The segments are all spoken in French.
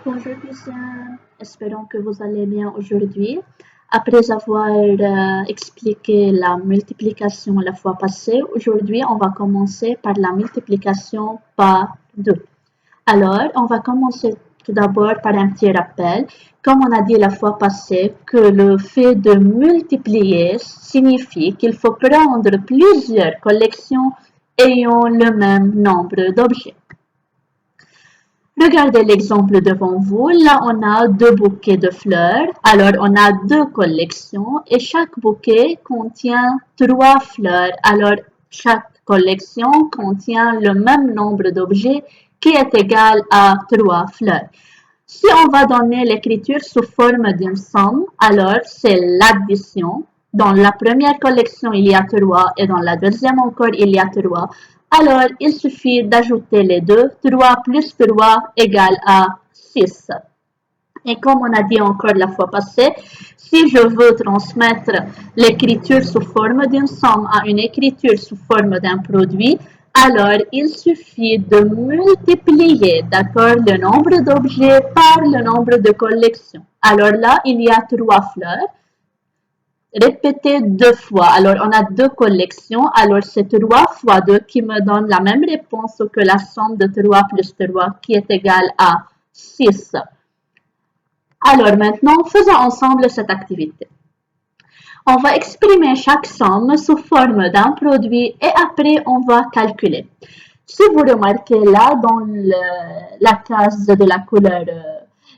Bonjour Christian, espérons que vous allez bien aujourd'hui. Après avoir expliqué la multiplication la fois passée, aujourd'hui on va commencer par la multiplication par 2. Alors, on va commencer tout d'abord par un petit rappel. Comme on a dit la fois passée, que le fait de multiplier signifie qu'il faut prendre plusieurs collections ayant le même nombre d'objets. Regardez l'exemple devant vous. Là, on a deux bouquets de fleurs. Alors, on a deux collections et chaque bouquet contient trois fleurs. Alors, chaque collection contient le même nombre d'objets qui est égal à trois fleurs. Si on va donner l'écriture sous forme d'une somme, alors c'est l'addition. Dans la première collection, il y a 3 et dans la deuxième encore, il y a 3. Alors, il suffit d'ajouter les deux. 3 plus 3 égale à 6. Et comme on a dit encore la fois passée, si je veux transmettre l'écriture sous forme d'une somme à une écriture sous forme d'un produit, alors il suffit de multiplier, d'accord, le nombre d'objets par le nombre de collections. Alors là, il y a trois fleurs. Répétez deux fois. Alors, on a deux collections. Alors, c'est 3 fois 2 qui me donne la même réponse que la somme de 3 plus 3 qui est égale à 6. Alors maintenant, faisons ensemble cette activité. On va exprimer chaque somme sous forme d'un produit et après on va calculer. Si vous remarquez là, dans la case de la couleur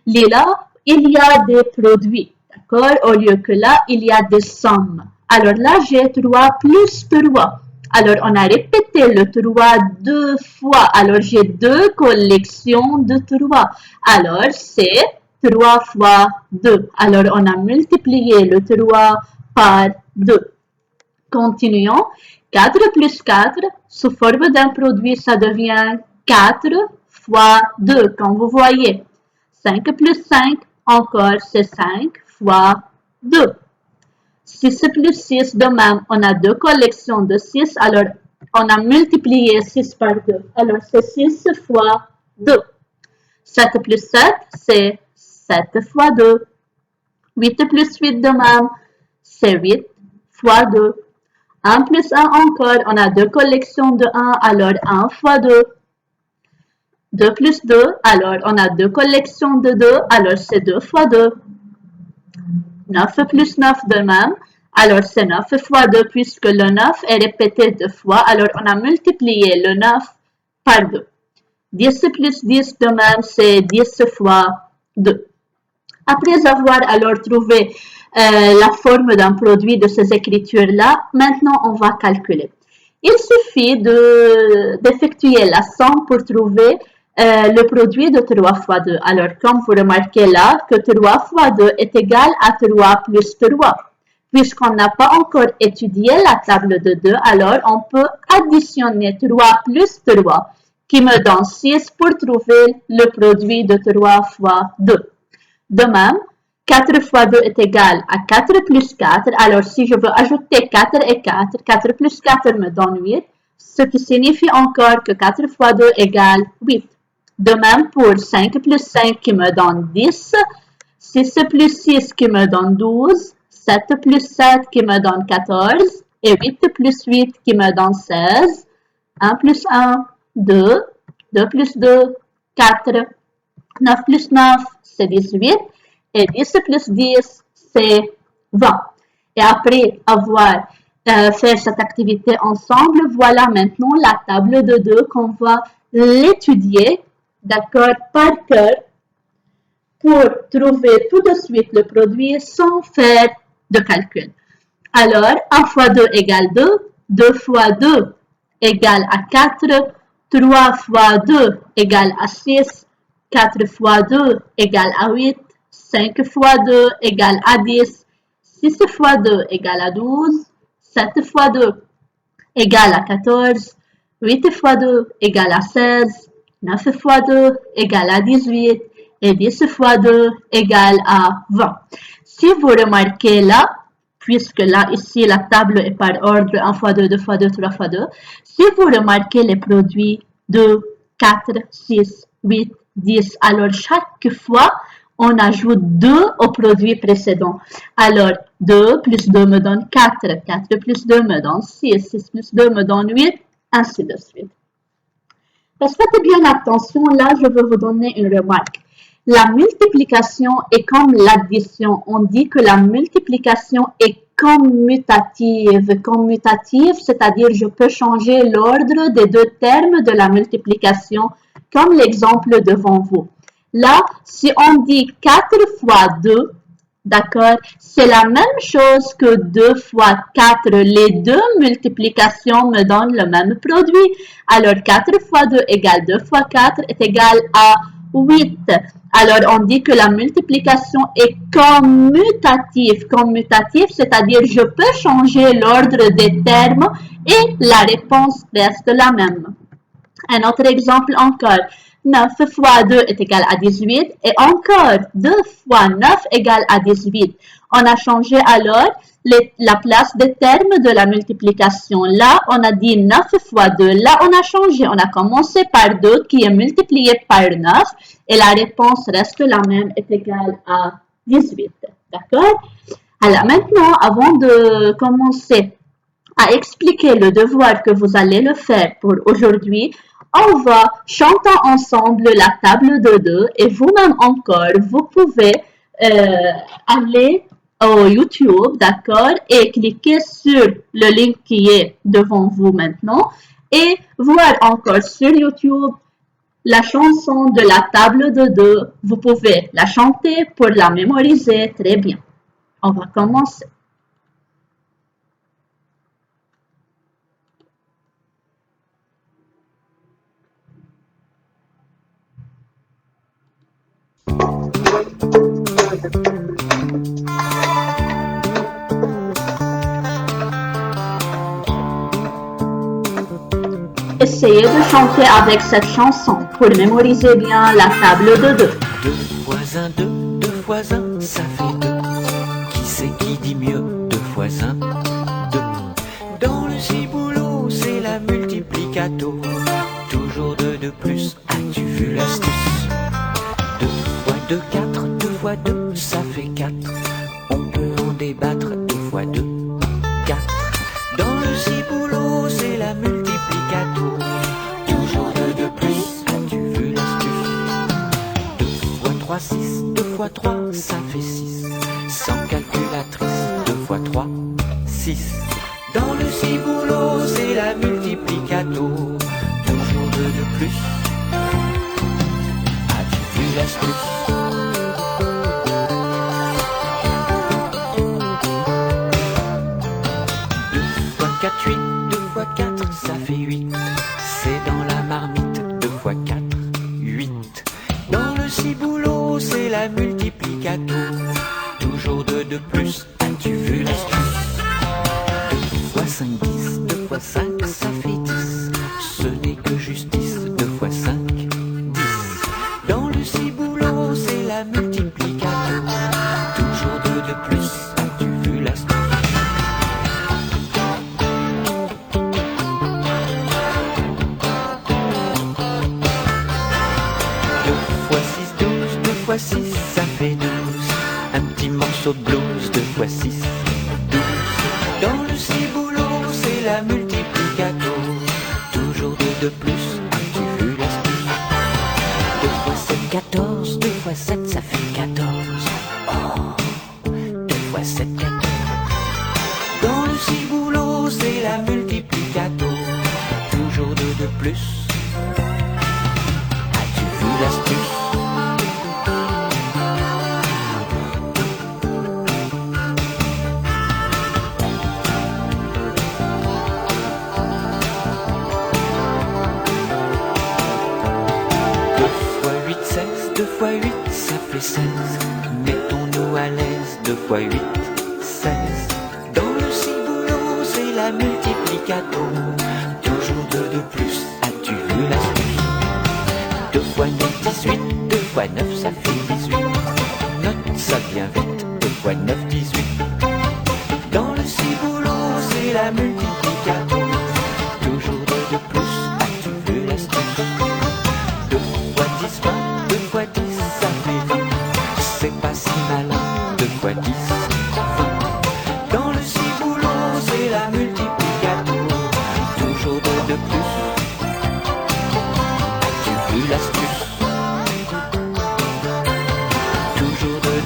lila, il y a des produits, d'accord? Au lieu que là, il y a des sommes. Alors là, j'ai 3 plus 3. Alors, on a répété le 3 deux fois. Alors, j'ai deux collections de 3. Alors, c'est 3 fois 2. Alors, on a multiplié le 3 par 2. Continuons. 4 plus 4, sous forme d'un produit, ça devient 4 fois 2, comme vous voyez. 5 plus 5, encore, c'est 5 fois 2. 6 plus 6, de même, on a deux collections de 6, alors on a multiplié 6 par 2. Alors, c'est 6 fois 2. 7 plus 7, c'est 7 fois 2. 8 plus 8 de même, c'est 8 fois 2. 1 plus 1 encore, on a deux collections de 1, alors 1 fois 2. 2 plus 2, alors on a deux collections de 2, alors c'est 2 fois 2. 9 plus 9 de même, alors c'est 9 fois 2 puisque le 9 est répété deux fois, alors on a multiplié le 9 par 2. 10 plus 10 de même, c'est 10 fois 2. Après avoir alors trouvé la forme d'un produit de ces écritures-là, maintenant on va calculer. Il suffit d'effectuer la somme pour trouver le produit de 3 fois 2. Alors, comme vous remarquez là, que 3 fois 2 est égal à 3 plus 3. Puisqu'on n'a pas encore étudié la table de 2, alors on peut additionner 3 plus 3, qui me donne 6 pour trouver le produit de 3 fois 2. De même, 4 fois 2 est égal à 4 plus 4. Alors, si je veux ajouter 4 et 4, 4 plus 4 me donne 8, ce qui signifie encore que 4 fois 2 égale 8. De même pour 5 plus 5 qui me donne 10, 6 plus 6 qui me donne 12, 7 plus 7 qui me donne 14 et 8 plus 8 qui me donne 16. 1 plus 1, 2, 2 plus 2, 4, 9 plus 9, c'est 18. Et 10 plus 10, c'est 20. Et après avoir fait cette activité ensemble, voilà maintenant la table de 2 qu'on va l'étudier, d'accord, par cœur, pour trouver tout de suite le produit sans faire de calcul. Alors, 1 fois 2 égale 2, 2 fois 2 égale à 4, 3 fois 2 égale à 6, 4 fois 2 égale à 8, 5 fois 2 égale à 10, 6 fois 2 égale à 12, 7 fois 2 égale à 14, 8 fois 2 égale à 16, 9 fois 2 égale à 18 et 10 fois 2 égale à 20. Si vous remarquez là, puisque là, ici, la table est par ordre 1 fois 2, 2 fois 2, 3 fois 2, si vous remarquez les produits 2, 4, 6, 8, 10. Alors, chaque fois, on ajoute 2 au produit précédent. Alors, 2 plus 2 me donne 4. 4 plus 2 me donne 6. 6 plus 2 me donne 8, ainsi de suite. Faites bien attention, là, je veux vous donner une remarque. La multiplication est comme l'addition. On dit que la multiplication est commutative. Commutative, c'est-à-dire je peux changer l'ordre des deux termes de la multiplication, comme l'exemple devant vous. Là, si on dit 4 fois 2, d'accord, c'est la même chose que 2 fois 4. Les deux multiplications me donnent le même produit. Alors, 4 fois 2 égale 2 fois 4 est égal à 8. Alors, on dit que la multiplication est commutative. Commutative, c'est-à-dire je peux changer l'ordre des termes et la réponse reste la même. Un autre exemple encore. 9 fois 2 est égal à 18 et encore 2 fois 9 égale à 18. On a changé alors la place des termes de la multiplication. Là, on a dit 9 fois 2. Là, on a changé. On a commencé par 2 qui est multiplié par 9 et la réponse reste la même, est égale à 18. D'accord? Alors maintenant, avant de commencer à expliquer le devoir que vous allez le faire pour aujourd'hui, on va chanter ensemble la table de 2 et vous-même encore, vous pouvez aller au YouTube, d'accord, et cliquer sur le lien qui est devant vous maintenant et voir encore sur YouTube la chanson de la table de 2. Vous pouvez la chanter pour la mémoriser très bien. On va commencer. Essayez de chanter avec cette chanson pour mémoriser bien la table de 2. 2 fois 1, 2, 2 fois 1, ça fait 2. Qui c'est qui dit mieux? 2 fois 1, 2. Dans le ciboulot, c'est la multiplicato. Toujours 2 de plus, as-tu vu l'astuce? 2 fois 2, 4, 2 fois 2, ça fait 4. On peut en débattre, 2 fois 2, 4. Dans le ciboulot, c'est la multiplicato. Toujours 2 de plus, as-tu vu l'astuce? 2 fois 3, 6, 2 fois 3, ça fait 6. Sans calculatrice, 2 fois 3, 6. Dans le ciboulot, c'est la multiplicato. Toujours 2 de plus. As-tu vu l'astuce? 2 fois 4, 8. 2 fois 4, ça fait 8. C'est dans la marmite. 2 fois 4, 8. Dans le ciboulot, c'est la multiplicato. Toujours 2 de plus. As-tu vu l'astuce? 2 fois 5, 10. 2 fois 5, ça fait 10. Ce n'est que justice. 2 fois 5, 10. Dans le ciboulot, c'est la multiplicato. Toujours 2 de plus. As-tu vu l'astuce? 2 fois 6, 12. 2 fois 6, ça fait 12. Un petit morceau de blouse. 2 fois 6, 12. Dans le ciboulot, c'est la multiplicato. Toujours 2 de plus. As-tu vu l'astuce? 2 fois 7, 14. 2 fois 7, ça fait 14. Oh, 2 fois 7, 14. Dans le ciboulot, c'est la multiplicato. Toujours 2 de plus. As-tu vu l'astuce? 2 fois 8, 16. 2 fois 8, ça fait 16. Mettons-nous à l'aise. 2 fois 8, 16. Dans le ciboulot, c'est la multiplicato. Toujours 2 de plus. As-tu vu l'astuce? 2 fois 9, 18. 2 fois 9, ça fait 18. Note, ça vient vite. 2 fois 9, 18. Dans le ciboulot, c'est la multiplicato. Toujours 2 de plus. As-tu vu l'astuce? 2 fois 10, 20.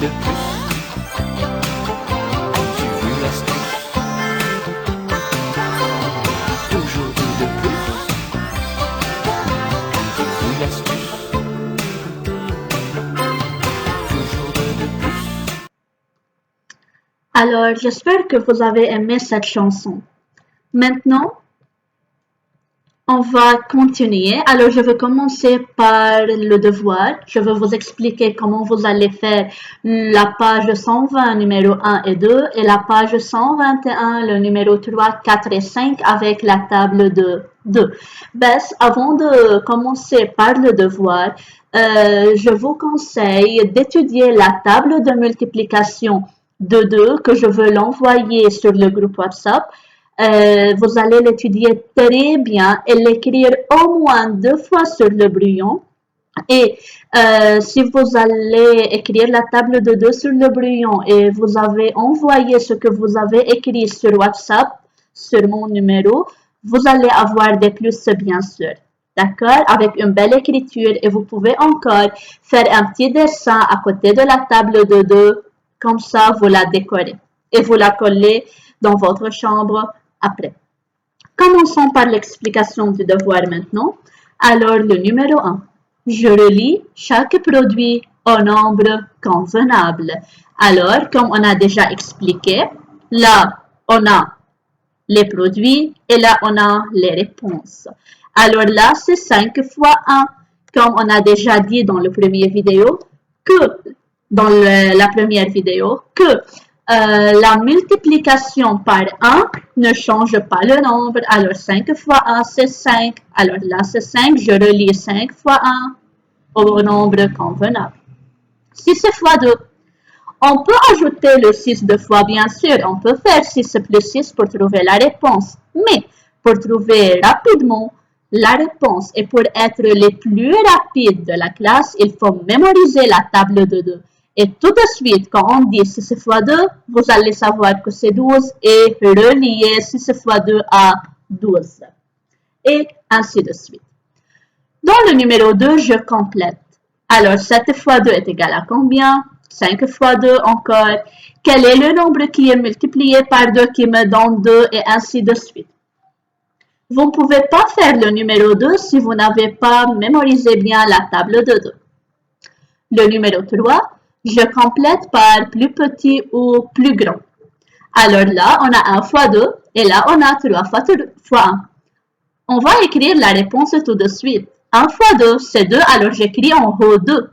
de plus? As-tu vu l'astuce? Toujours 2 de plus? As-tu vu l'astuce? Toujours 2 de plus? Alors, j'espère que vous avez aimé cette chanson. Maintenant, on va continuer. Alors, je vais commencer par le devoir. Je vais vous expliquer comment vous allez faire la page 120, numéro 1 et 2, et la page 121, le numéro 3, 4 et 5 avec la table de 2. Avant de commencer par le devoir, je vous conseille d'étudier la table de multiplication de 2 que je veux l'envoyer sur le groupe WhatsApp. Vous allez l'étudier très bien et l'écrire au moins 2 fois sur le brouillon. Et si vous allez écrire la table de 2 sur le brouillon et vous avez envoyé ce que vous avez écrit sur WhatsApp, sur mon numéro, vous allez avoir des plus bien sûr. D'accord? Avec une belle écriture et vous pouvez encore faire un petit dessin à côté de la table de 2. Comme ça, vous la décorez et vous la collez dans votre chambre après. Commençons par l'explication du devoir maintenant. Alors, le numéro 1. Je relis chaque produit au nombre convenable. Alors, comme on a déjà expliqué, là, on a les produits et là, on a les réponses. Alors là, c'est 5 fois 1, comme on a déjà dit dans la première vidéo, que la multiplication par 1 ne change pas le nombre. Alors 5 fois 1, c'est 5. Alors là, c'est 5. Je relis 5 fois 1 au nombre convenable. 6 fois 2. On peut ajouter le 6 deux fois, bien sûr. On peut faire 6 plus 6 pour trouver la réponse. Mais pour trouver rapidement la réponse et pour être les plus rapides de la classe, il faut mémoriser la table de 2. Et tout de suite, quand on dit 6 fois 2, vous allez savoir que c'est 12 et relier 6 fois 2 à 12. Et ainsi de suite. Dans le numéro 2, je complète. Alors, 7 fois 2 est égal à combien? 5 fois 2 encore. Quel est le nombre qui est multiplié par 2 qui me donne 2 et ainsi de suite. Vous ne pouvez pas faire le numéro 2 si vous n'avez pas mémorisé bien la table de 2. Le numéro 3, je complète par plus petit ou plus grand. Alors là, on a 1 fois 2 et là, on a 3 fois 1. On va écrire la réponse tout de suite. 1 fois 2, c'est 2, alors j'écris en haut 2.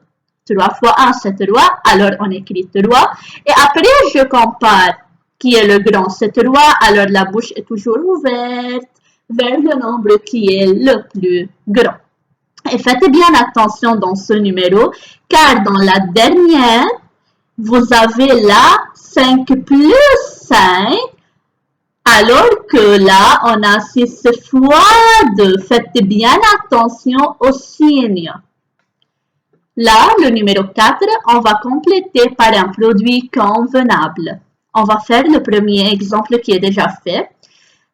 3 fois 1, c'est 3, alors on écrit 3. Et après, je compare qui est le grand, c'est 3, alors la bouche est toujours ouverte vers le nombre qui est le plus grand. Et faites bien attention dans ce numéro, car dans la dernière, vous avez là 5 plus 5, alors que là, on a 6 fois 2. Faites bien attention aux signes. Là, le numéro 4, on va compléter par un produit convenable. On va faire le premier exemple qui est déjà fait.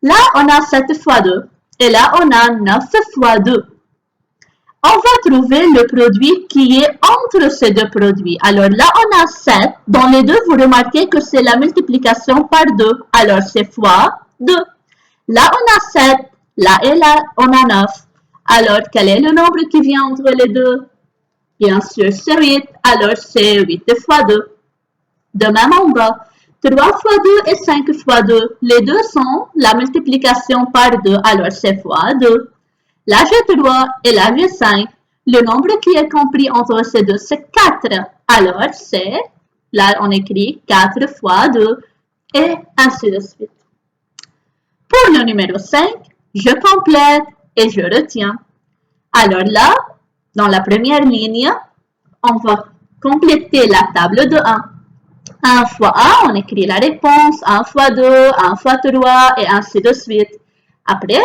Là, on a 7 fois 2 et là, on a 9 fois 2. On va trouver le produit qui est entre ces deux produits. Alors là, on a 7. Dans les deux, vous remarquez que c'est la multiplication par 2. Alors, c'est fois 2. Là, on a 7. Là et là, on a 9. Alors, quel est le nombre qui vient entre les deux? Bien sûr, c'est 8. Alors, c'est 8 fois 2. De même en bas. 3 fois 2 et 5 fois 2. Les deux sont la multiplication par 2. Alors, c'est fois 2. Là, j'ai 3 et là, j'ai 5. Le nombre qui est compris entre ces deux, c'est 4. Alors, c'est, là, on écrit 4 fois 2 et ainsi de suite. Pour le numéro 5, je complète et je retiens. Alors là, dans la première ligne, on va compléter la table de 1. 1 fois 1, on écrit la réponse. 1 fois 2, 1 fois 3 et ainsi de suite. Après,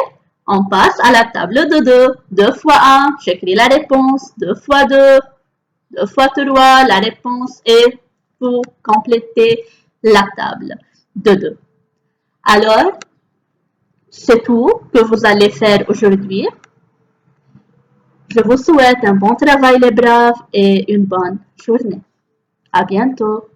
on passe à la table de 2. 2 fois 1, j'écris la réponse. 2 fois 2, 2 fois 3, la réponse et vous complétez la table de 2. Alors, c'est tout que vous allez faire aujourd'hui. Je vous souhaite un bon travail les braves et une bonne journée. À bientôt.